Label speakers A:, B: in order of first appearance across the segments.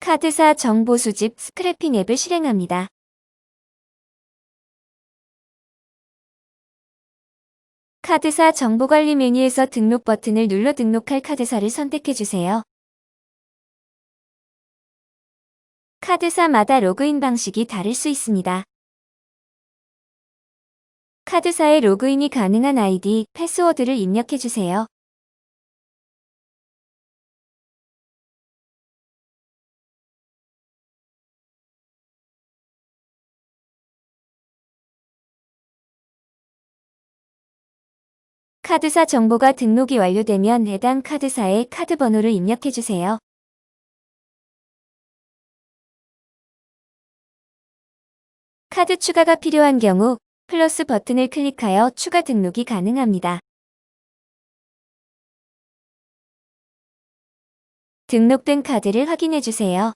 A: 카드사 정보 수집 스크래핑 앱을 실행합니다. 카드사 정보관리 메뉴에서 등록 버튼을 눌러 등록할 카드사를 선택해주세요. 카드사마다 로그인 방식이 다를 수 있습니다. 카드사에 로그인이 가능한 아이디, 패스워드를 입력해주세요. 카드사 정보가 등록이 완료되면 해당 카드사의 카드 번호를 입력해주세요. 카드 추가가 필요한 경우 플러스 버튼을 클릭하여 추가 등록이 가능합니다. 등록된 카드를 확인해주세요.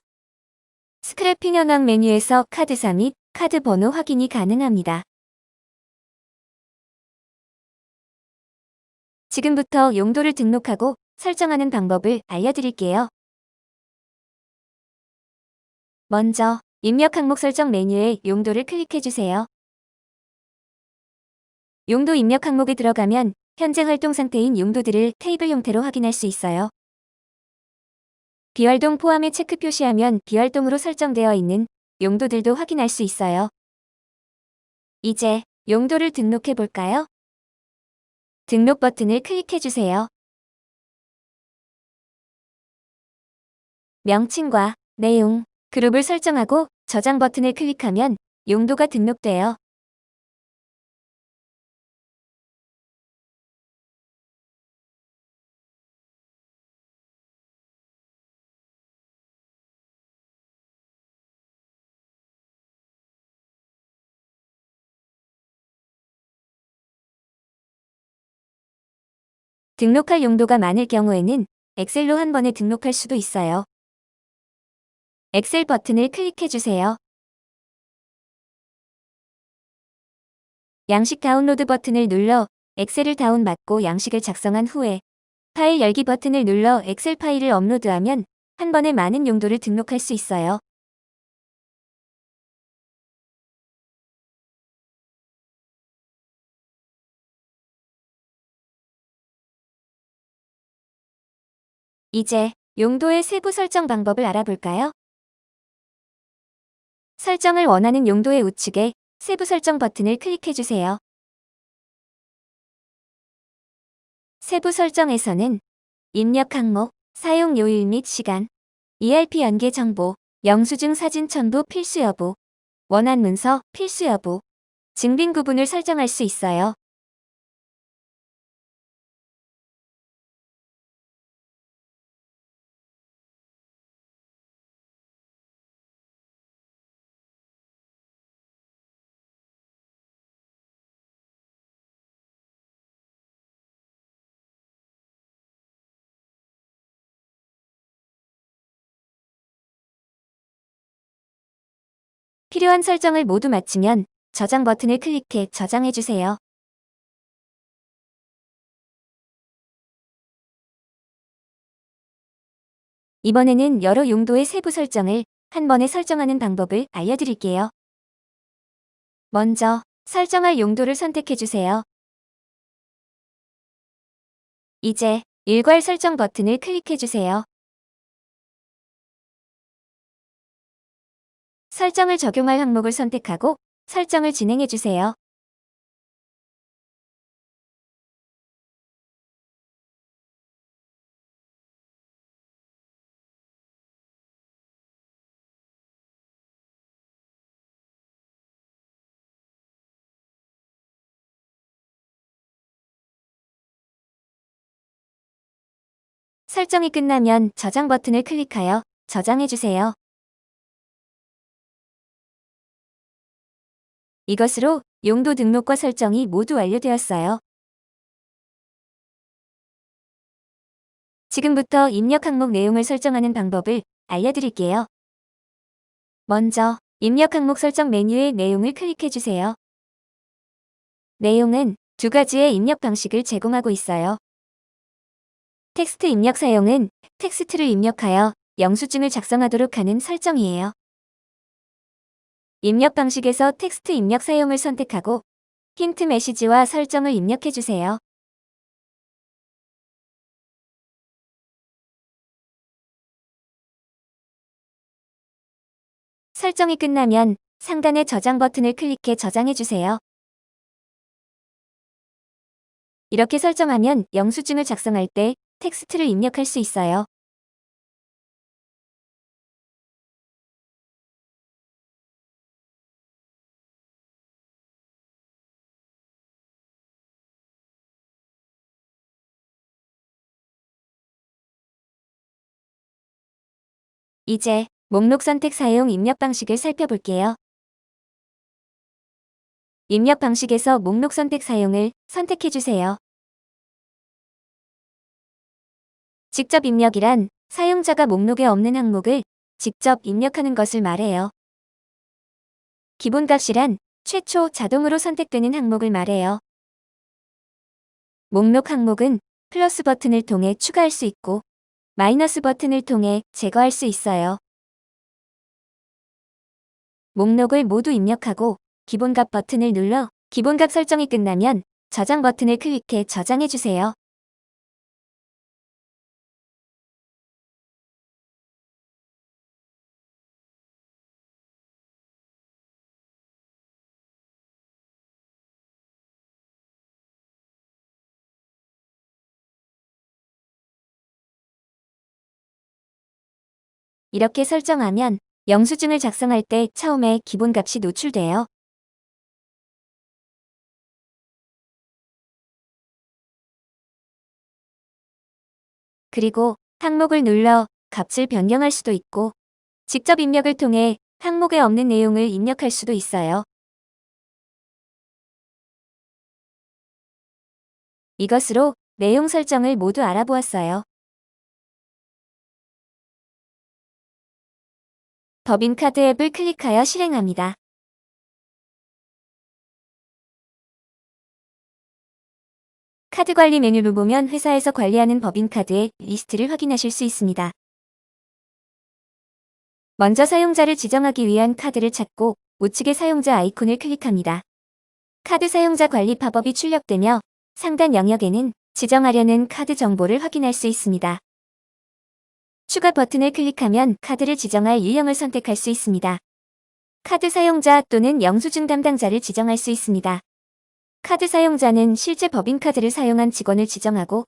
A: 스크래핑 현황 메뉴에서 카드사 및 카드 번호 확인이 가능합니다. 지금부터 용도를 등록하고 설정하는 방법을 알려드릴게요. 먼저 입력 항목 설정 메뉴에 용도를 클릭해주세요. 용도 입력 항목에 들어가면 현재 활동 상태인 용도들을 테이블 형태로 확인할 수 있어요. 비활동 포함에 체크 표시하면 비활동으로 설정되어 있는 용도들도 확인할 수 있어요. 이제 용도를 등록해 볼까요? 등록 버튼을 클릭해주세요. 명칭과 내용, 그룹을 설정하고 저장 버튼을 클릭하면 용도가 등록돼요. 등록할 용도가 많을 경우에는 엑셀로 한 번에 등록할 수도 있어요. 엑셀 버튼을 클릭해주세요. 양식 다운로드 버튼을 눌러 엑셀을 다운받고 양식을 작성한 후에 파일 열기 버튼을 눌러 엑셀 파일을 업로드하면 한 번에 많은 용도를 등록할 수 있어요. 이제 용도의 세부 설정 방법을 알아볼까요? 설정을 원하는 용도의 우측에 세부 설정 버튼을 클릭해주세요. 세부 설정에서는 입력 항목, 사용 요일 및 시간, ERP 연계 정보, 영수증 사진 첨부 필수 여부, 원안 문서 필수 여부, 증빙 구분을 설정할 수 있어요. 필요한 설정을 모두 마치면 저장 버튼을 클릭해 저장해주세요. 이번에는 여러 용도의 세부 설정을 한 번에 설정하는 방법을 알려드릴게요. 먼저 설정할 용도를 선택해주세요. 이제 일괄 설정 버튼을 클릭해주세요. 설정을 적용할 항목을 선택하고 설정을 진행해주세요. 설정이 끝나면 저장 버튼을 클릭하여 저장해주세요. 이것으로 용도 등록과 설정이 모두 완료되었어요. 지금부터 입력 항목 내용을 설정하는 방법을 알려드릴게요. 먼저 입력 항목 설정 메뉴의 내용을 클릭해주세요. 내용은 두 가지의 입력 방식을 제공하고 있어요. 텍스트 입력 사용은 텍스트를 입력하여 영수증을 작성하도록 하는 설정이에요. 입력 방식에서 텍스트 입력 사용을 선택하고 힌트 메시지와 설정을 입력해주세요. 설정이 끝나면 상단의 저장 버튼을 클릭해 저장해주세요. 이렇게 설정하면 영수증을 작성할 때 텍스트를 입력할 수 있어요. 이제 목록 선택 사용 입력 방식을 살펴볼게요. 입력 방식에서 목록 선택 사용을 선택해주세요. 직접 입력이란 사용자가 목록에 없는 항목을 직접 입력하는 것을 말해요. 기본값이란 최초 자동으로 선택되는 항목을 말해요. 목록 항목은 플러스 버튼을 통해 추가할 수 있고 마이너스 버튼을 통해 제거할 수 있어요. 목록을 모두 입력하고 기본값 버튼을 눌러 기본값 설정이 끝나면 저장 버튼을 클릭해 저장해주세요. 이렇게 설정하면 영수증을 작성할 때 처음에 기본값이 노출돼요. 그리고 항목을 눌러 값을 변경할 수도 있고 직접 입력을 통해 항목에 없는 내용을 입력할 수도 있어요. 이것으로 내용 설정을 모두 알아보았어요. 법인카드 앱을 클릭하여 실행합니다. 카드 관리 메뉴를 보면 회사에서 관리하는 법인카드의 리스트를 확인하실 수 있습니다. 먼저 사용자를 지정하기 위한 카드를 찾고 우측의 사용자 아이콘을 클릭합니다. 카드 사용자 관리 팝업이 출력되며 상단 영역에는 지정하려는 카드 정보를 확인할 수 있습니다. 추가 버튼을 클릭하면 카드를 지정할 유형을 선택할 수 있습니다. 카드 사용자 또는 영수증 담당자를 지정할 수 있습니다. 카드 사용자는 실제 법인카드를 사용한 직원을 지정하고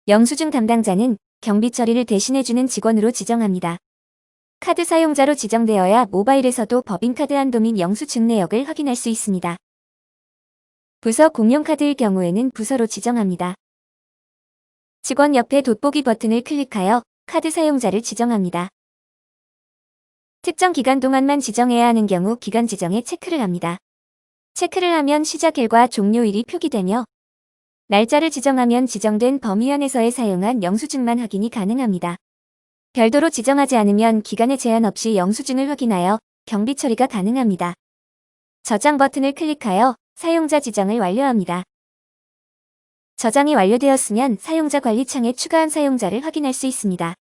A: 영수증 담당자는 경비 처리를 대신해주는 직원으로 지정합니다. 카드 사용자로 지정되어야 모바일에서도 법인카드 한도 및 영수증 내역을 확인할 수 있습니다. 부서 공용카드일 경우에는 부서로 지정합니다. 직원 옆에 돋보기 버튼을 클릭하여 카드 사용자를 지정합니다. 특정 기간 동안만 지정해야 하는 경우 기간 지정에 체크를 합니다. 체크를 하면 시작일과 종료일이 표기되며 날짜를 지정하면 지정된 범위 안에서의 사용한 영수증만 확인이 가능합니다. 별도로 지정하지 않으면 기간에 제한 없이 영수증을 확인하여 경비 처리가 가능합니다. 저장 버튼을 클릭하여 사용자 지정을 완료합니다. 저장이 완료되었으면 사용자 관리 창에 추가한 사용자를 확인할 수 있습니다.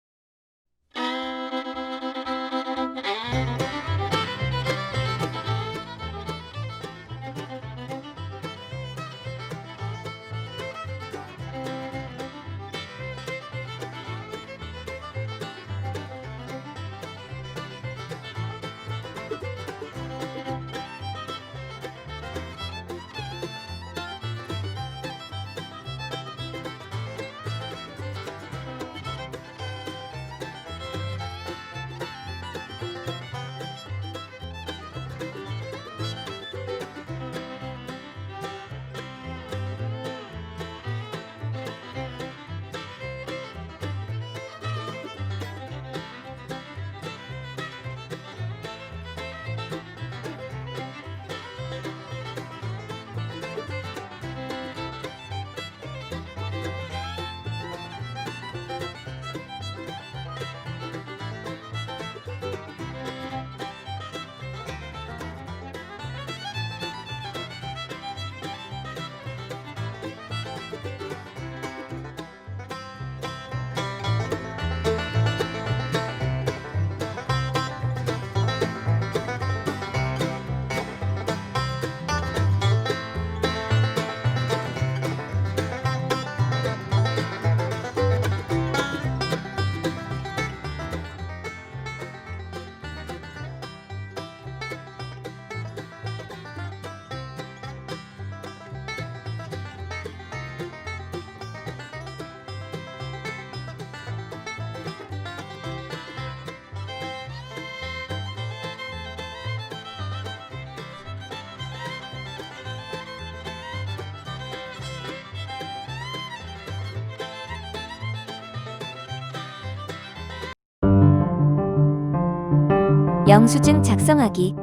A: 영수증 작성하기.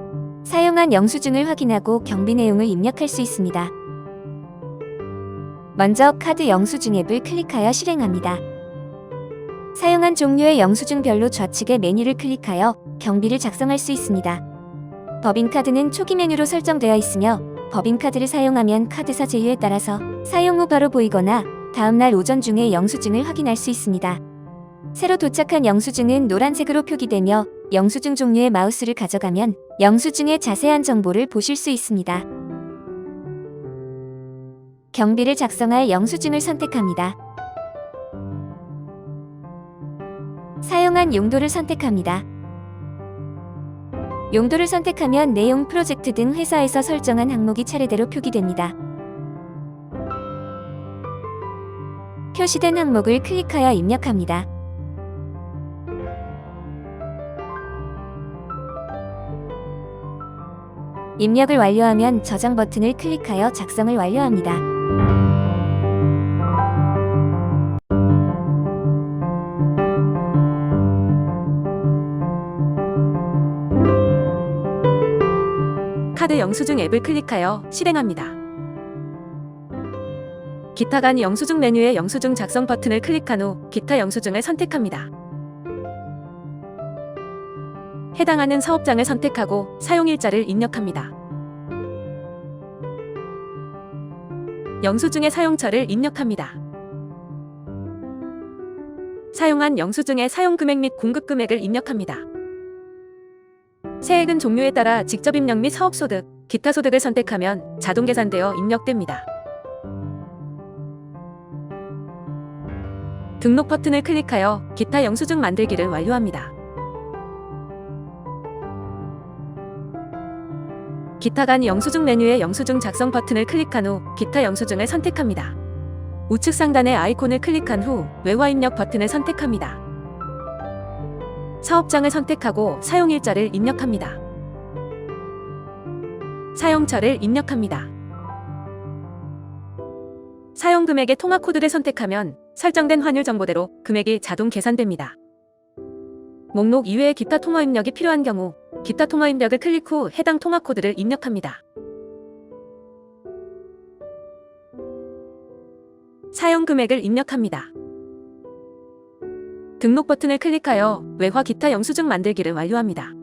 A: 사용한 영수증을 확인하고 경비 내용을 입력할 수 있습니다. 먼저 카드 영수증 앱을 클릭하여 실행합니다. 사용한 종류의 영수증별로 좌측의 메뉴를 클릭하여 경비를 작성할 수 있습니다. 법인카드는 초기 메뉴로 설정되어 있으며 법인카드를 사용하면 카드사 제휴에 따라서 사용 후 바로 보이거나 다음날 오전 중에 영수증을 확인할 수 있습니다. 새로 도착한 영수증은 노란색으로 표기되며 영수증 종류의 마우스를 가져가면 영수증의 자세한 정보를 보실 수 있습니다. 경비를 작성할 영수증을 선택합니다. 사용한 용도를 선택합니다. 용도를 선택하면 내용, 프로젝트 등 회사에서 설정한 항목이 차례대로 표기됩니다. 표시된 항목을 클릭하여 입력합니다. 입력을 완료하면 저장 버튼을 클릭하여 작성을 완료합니다.
B: 카드 영수증 앱을 클릭하여 실행합니다. 기타 간 영수증 메뉴의 영수증 작성 버튼을 클릭한 후 기타 영수증을 선택합니다. 해당하는 사업장을 선택하고 사용일자를 입력합니다. 영수증의 사용처를 입력합니다. 사용한 영수증의 사용금액 및 공급금액을 입력합니다. 세액은 종류에 따라 직접 입력 및 사업소득, 기타 소득을 선택하면 자동 계산되어 입력됩니다. 등록 버튼을 클릭하여 기타 영수증 만들기를 완료합니다. 기타 간 영수증 메뉴의 영수증 작성 버튼을 클릭한 후 기타 영수증을 선택합니다. 우측 상단의 아이콘을 클릭한 후 외화 입력 버튼을 선택합니다. 사업장을 선택하고 사용일자를 입력합니다. 사용처를 입력합니다. 사용금액의 통화코드를 선택하면 설정된 환율 정보대로 금액이 자동 계산됩니다. 목록 이외의 기타 통화 입력이 필요한 경우 기타 통화 입력을 클릭 후 해당 통화 코드를 입력합니다. 사용 금액을 입력합니다. 등록 버튼을 클릭하여 외화 기타 영수증 만들기를 완료합니다.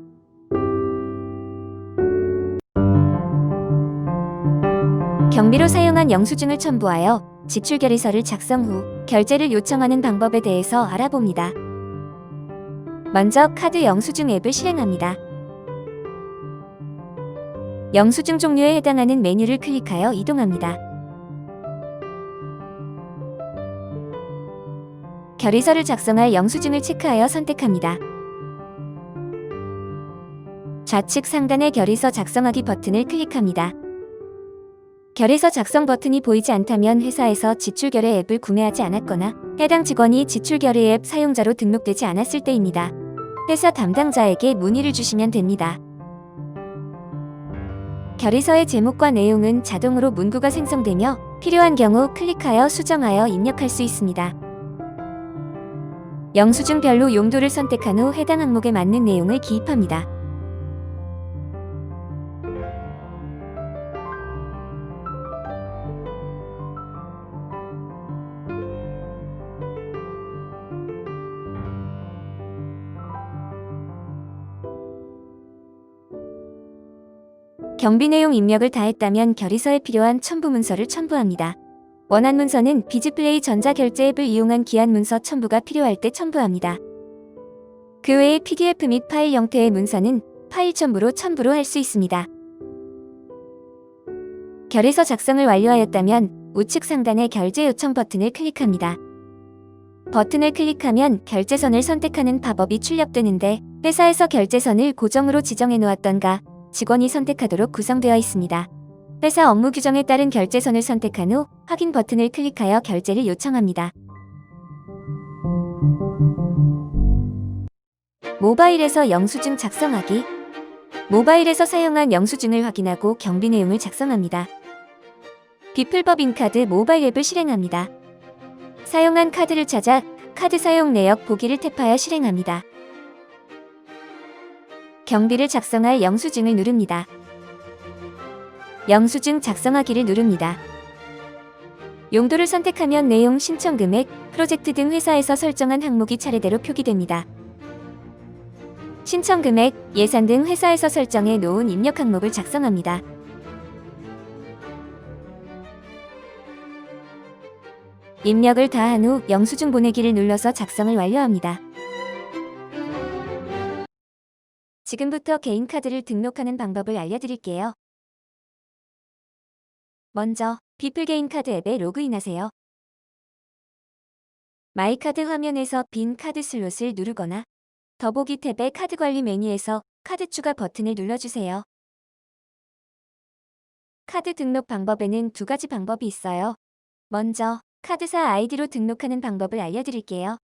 A: 경비로 사용한 영수증을 첨부하여 지출 결의서를 작성 후 결제를 요청하는 방법에 대해서 알아봅니다. 먼저 카드 영수증 앱을 실행합니다. 영수증 종류에 해당하는 메뉴를 클릭하여 이동합니다. 결의서를 작성할 영수증을 체크하여 선택합니다. 좌측 상단의 결의서 작성하기 버튼을 클릭합니다. 결의서 작성 버튼이 보이지 않다면 회사에서 지출결의 앱을 구매하지 않았거나 해당 직원이 지출결의 앱 사용자로 등록되지 않았을 때입니다. 회사 담당자에게 문의를 주시면 됩니다. 결의서의 제목과 내용은 자동으로 문구가 생성되며 필요한 경우 클릭하여 수정하여 입력할 수 있습니다. 영수증별로 용도를 선택한 후 해당 항목에 맞는 내용을 기입합니다. 경비 내용 입력을 다 했다면 결의서에 필요한 첨부 문서를 첨부합니다. 원한 문서는 비즈플레이 전자결제 앱을 이용한 기한 문서 첨부가 필요할 때 첨부합니다. 그 외에 PDF 및 파일 형태의 문서는 파일 첨부로 할 수 있습니다. 결의서 작성을 완료하였다면 우측 상단의 결제 요청 버튼을 클릭합니다. 버튼을 클릭하면 결제선을 선택하는 팝업이 출력되는데 회사에서 결제선을 고정으로 지정해 놓았던가 직원이 선택하도록 구성되어 있습니다. 회사 업무 규정에 따른 결제선을 선택한 후 확인 버튼을 클릭하여 결제를 요청합니다. 모바일에서 영수증 작성하기. 모바일에서 사용한 영수증을 확인하고 경비 내용을 작성합니다. 비플법인카드 모바일 앱을 실행합니다. 사용한 카드를 찾아 카드 사용 내역 보기를 탭하여 실행합니다. 경비를 작성할 영수증을 누릅니다. 영수증 작성하기를 누릅니다. 용도를 선택하면 내용, 신청 금액, 프로젝트 등 회사에서 설정한 항목이 차례대로 표기됩니다. 신청 금액, 예산 등 회사에서 설정해 놓은 입력 항목을 작성합니다. 입력을 다 한 후 영수증 보내기를 눌러서 작성을 완료합니다. 지금부터 개인 카드를 등록하는 방법을 알려드릴게요. 먼저 비플 개인 카드 앱에 로그인하세요. 마이 카드 화면에서 빈 카드 슬롯을 누르거나 더보기 탭의 카드 관리 메뉴에서 카드 추가 버튼을 눌러주세요. 카드 등록 방법에는 두 가지 방법이 있어요. 먼저 카드사 아이디로 등록하는 방법을 알려드릴게요.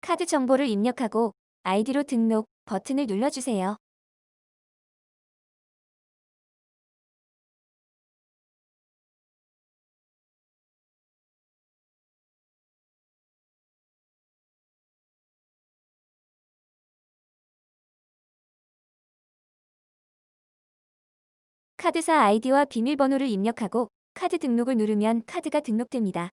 A: 카드 정보를 입력하고 아이디로 등록 버튼을 눌러주세요. 카드사 아이디와 비밀번호를 입력하고 카드 등록을 누르면 카드가 등록됩니다.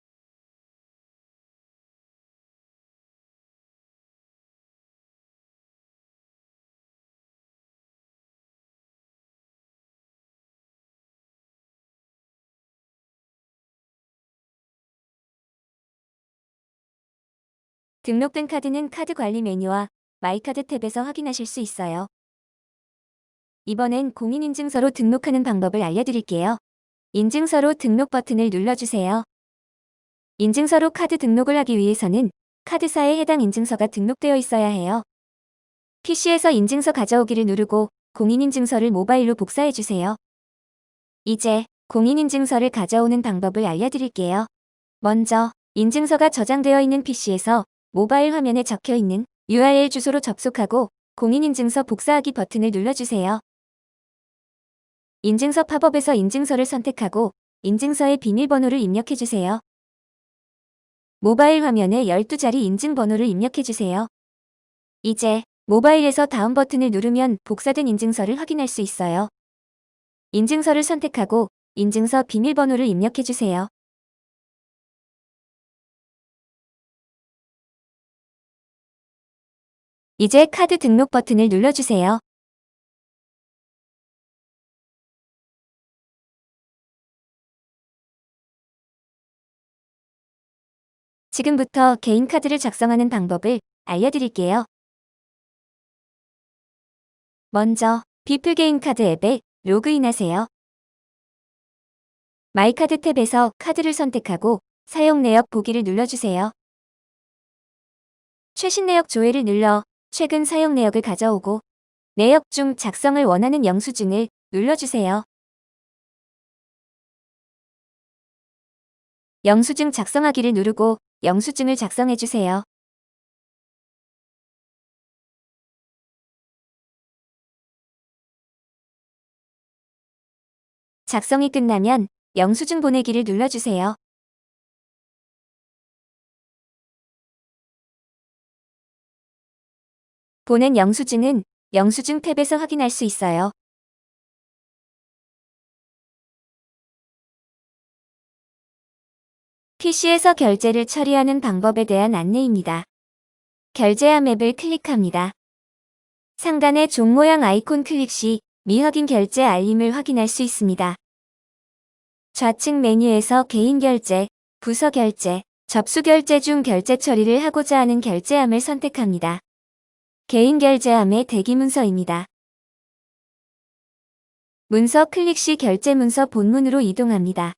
A: 등록된 카드는 카드 관리 메뉴와 마이카드 탭에서 확인하실 수 있어요. 이번엔 공인인증서로 등록하는 방법을 알려드릴게요. 인증서로 등록 버튼을 눌러주세요. 인증서로 카드 등록을 하기 위해서는 카드사에 해당 인증서가 등록되어 있어야 해요. PC에서 인증서 가져오기를 누르고 공인인증서를 모바일로 복사해주세요. 이제 공인인증서를 가져오는 방법을 알려드릴게요. 먼저 인증서가 저장되어 있는 PC에서 모바일 화면에 적혀있는 URL 주소로 접속하고 공인인증서 복사하기 버튼을 눌러주세요. 인증서 팝업에서 인증서를 선택하고 인증서의 비밀번호를 입력해주세요. 모바일 화면에 12자리 인증번호를 입력해주세요. 이제 모바일에서 다음 버튼을 누르면 복사된 인증서를 확인할 수 있어요. 인증서를 선택하고 인증서 비밀번호를 입력해주세요. 이제 카드 등록 버튼을 눌러주세요. 지금부터 개인 카드를 작성하는 방법을 알려드릴게요. 먼저 비플 개인 카드 앱에 로그인하세요. 마이 카드 탭에서 카드를 선택하고 사용 내역 보기를 눌러주세요. 최신 내역 조회를 눌러 최근 사용 내역을 가져오고 내역 중 작성을 원하는 영수증을 눌러주세요. 영수증 작성하기를 누르고 영수증을 작성해주세요. 작성이 끝나면 영수증 보내기를 눌러주세요. 보낸 영수증은 영수증 탭에서 확인할 수 있어요. PC에서 결제를 처리하는 방법에 대한 안내입니다. 결제함 앱을 클릭합니다. 상단의 종 모양 아이콘 클릭 시 미확인 결제 알림을 확인할 수 있습니다. 좌측 메뉴에서 개인 결제, 부서 결제, 접수 결제 중 결제 처리를 하고자 하는 결제함을 선택합니다. 개인 결제함의 대기 문서입니다. 문서 클릭 시 결제 문서 본문으로 이동합니다.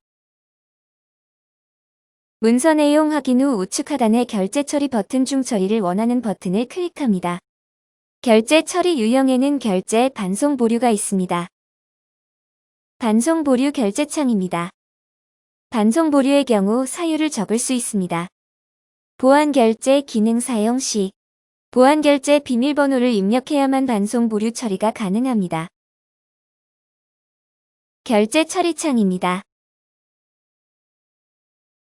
A: 문서 내용 확인 후 우측 하단의 결제 처리 버튼 중 처리를 원하는 버튼을 클릭합니다. 결제 처리 유형에는 결제 반송 보류가 있습니다. 반송 보류 결제 창입니다. 반송 보류의 경우 사유를 적을 수 있습니다. 보안 결제 기능 사용 시 보안 결제 비밀번호를 입력해야만 반송 보류 처리가 가능합니다. 결제 처리 창입니다.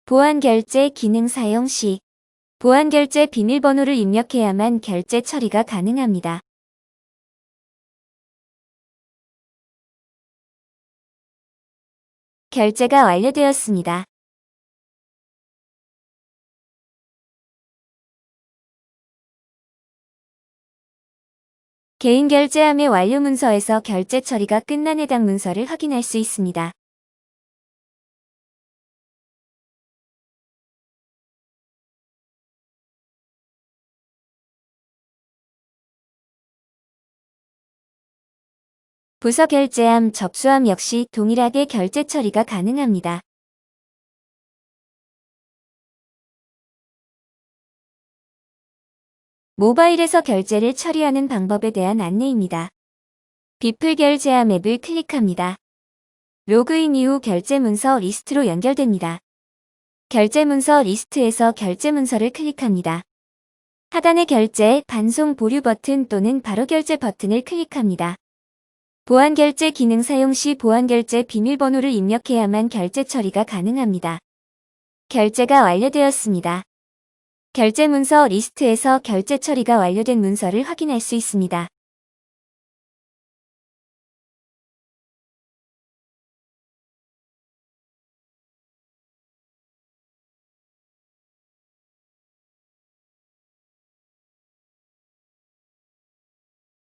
A: 보안 결제 기능 사용 시 보안 결제 비밀번호를 입력해야만 결제 처리가 가능합니다. 결제가 완료되었습니다. 개인 결제함의 완료 문서에서 결제 처리가 끝난 해당 문서를 확인할 수 있습니다. 부서 결제함, 접수함 역시 동일하게 결제 처리가 가능합니다. 모바일에서 결제를 처리하는 방법에 대한 안내입니다. 비플 결제함 앱을 클릭합니다. 로그인 이후 결제 문서 리스트로 연결됩니다. 결제 문서 리스트에서 결제 문서를 클릭합니다. 하단의 결제, 반송 보류 버튼 또는 바로 결제 버튼을 클릭합니다. 보안 결제 기능 사용 시 보안 결제 비밀번호를 입력해야만 결제 처리가 가능합니다. 결제가 완료되었습니다. 결제 문서 리스트에서 결제 처리가 완료된 문서를 확인할 수 있습니다.